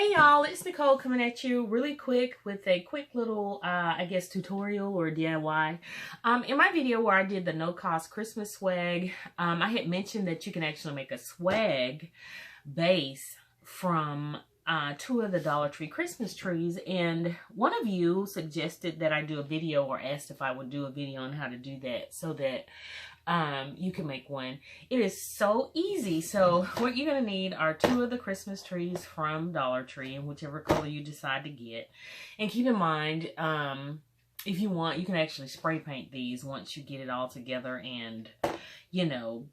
Hey y'all, it's Nicole coming at you really quick with a quick little, I guess, tutorial or DIY. In my video where I did the no-cost Christmas swag, I had mentioned that you can actually make a swag base from two of the Dollar Tree Christmas trees, and one of you suggested that I do a video or asked if I would do a video on how to do that so that you can make one. It is so easy. So what you're going to need are two of the Christmas trees from Dollar Tree in whichever color you decide to get. And keep in mind, if you want, you can actually spray paint these once you get it all together and, you know,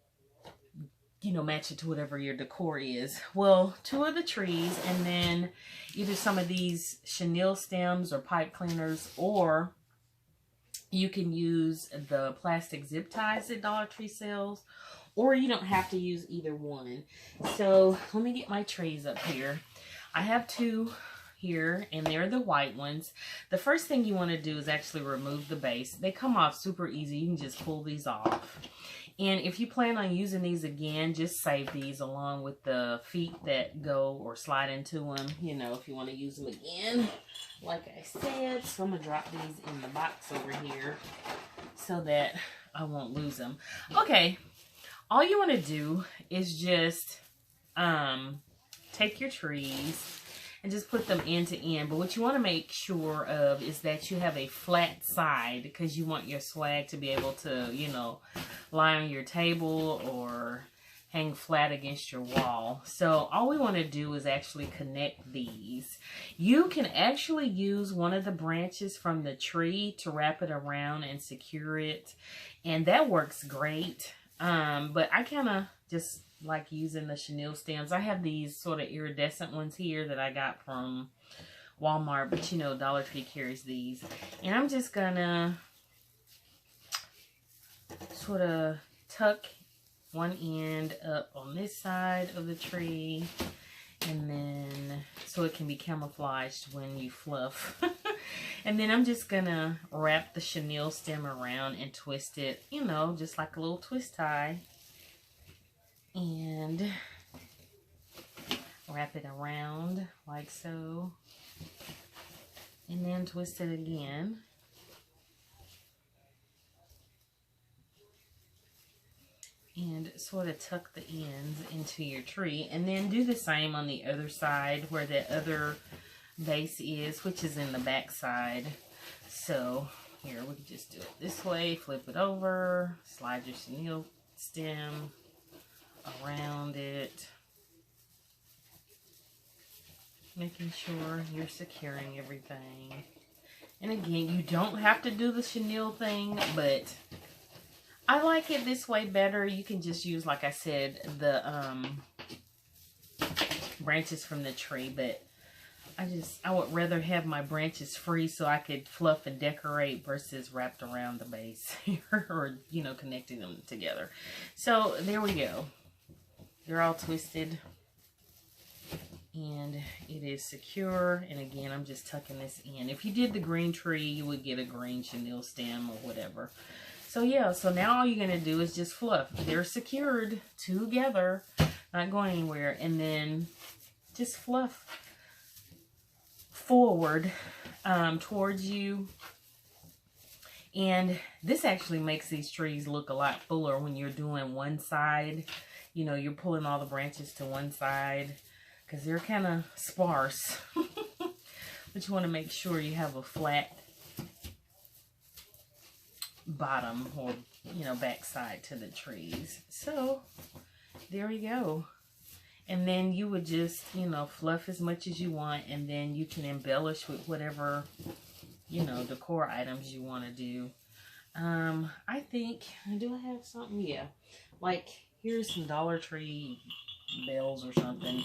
match it to whatever your decor is. Well, two of the trees, and then either some of these chenille stems or pipe cleaners, or you can use the plastic zip ties that Dollar Tree sells, or you don't have to use either one. So let me get my trays up here. I have two here, and they're the white ones. The first thing you want to do is actually remove the base. They come off super easy. You can just pull these off. And if you plan on using these again, just save these along with the feet that go or slide into them, you know, if you want to use them again, like I said. So I'm going to drop these in the box over here so that I won't lose them. Okay, all you want to do is just take your trees and just put them end to end. But what you want to make sure of is that you have a flat side, because you want your swag to be able to, you know, lie on your table or hang flat against your wall. So all we want to do is actually connect these. You can actually use one of the branches from the tree to wrap it around and secure it, and that works great. But I kind of just like using the chenille stems. I have these sort of iridescent ones here that I got from Walmart, but you know, Dollar Tree carries these. And I'm just gonna sort of tuck one end up on this side of the tree, and then so it can be camouflaged when you fluff. And then I'm just gonna wrap the chenille stem around and twist it, you know, just like a little twist tie. And wrap it around like so, and then twist it again. And sort of tuck the ends into your tree, and then do the same on the other side where the other base is, which is in the back side. So here, we can just do it this way, flip it over, slide your chenille stem around it, making sure you're securing everything. And again, you don't have to do the chenille thing, but I like it this way better. You can just use, like I said, the branches from the tree, but I would rather have my branches free so I could fluff and decorate versus wrapped around the base or, you know, connecting them together. So there we go. They're all twisted and it is secure. And again, I'm just tucking this in. If you did the green tree, you would get a green chenille stem or whatever. So yeah, so now all you're going to do is just fluff. They're secured together, not going anywhere. And then just fluff forward towards you. And this actually makes these trees look a lot fuller when you're doing one side. You know, you're pulling all the branches to one side because they're kind of sparse. But you want to make sure you have a flat bottom or, you know, back side to the trees. So there you go. And then you would just, you know, fluff as much as you want, and then you can embellish with whatever, you know, decor items you want to do. I think, do I have something? Yeah. Like, here's some Dollar Tree bells or something.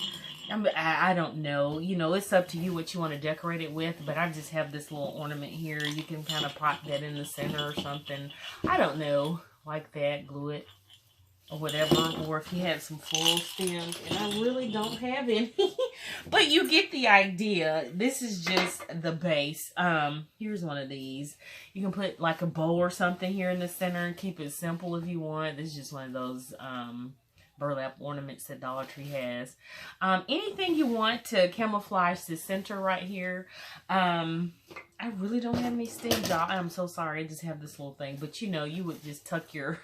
I don't know. You know, it's up to you what you want to decorate it with, but I just have this little ornament here. You can kind of pop that in the center or something. I don't know. Like that. Glue it or whatever. Or if you have some floral stems, and I really don't have any. But you get the idea. This is just the base. Here's one of these. You can put like a bow or something here in the center and keep it simple if you want. This is just one of those burlap ornaments that Dollar Tree has. Anything you want to camouflage the center right here. I really don't have any stems, y'all. I'm so sorry. I just have this little thing. But you know, you would just tuck your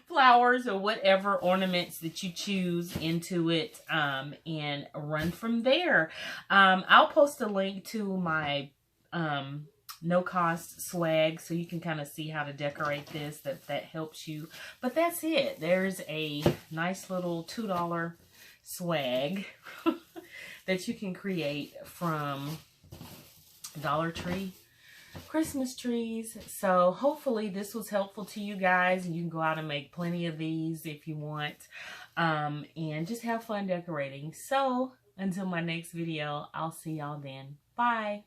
flowers or whatever ornaments that you choose into it and run from there. I'll post a link to my no cost swag so you can kind of see how to decorate this, that helps you. But that's it. There's a nice little $2 swag that you can create from Dollar Tree Christmas trees. So hopefully this was helpful to you guys, and you can go out and make plenty of these if you want, and just have fun decorating. So until my next video, I'll see y'all then. Bye.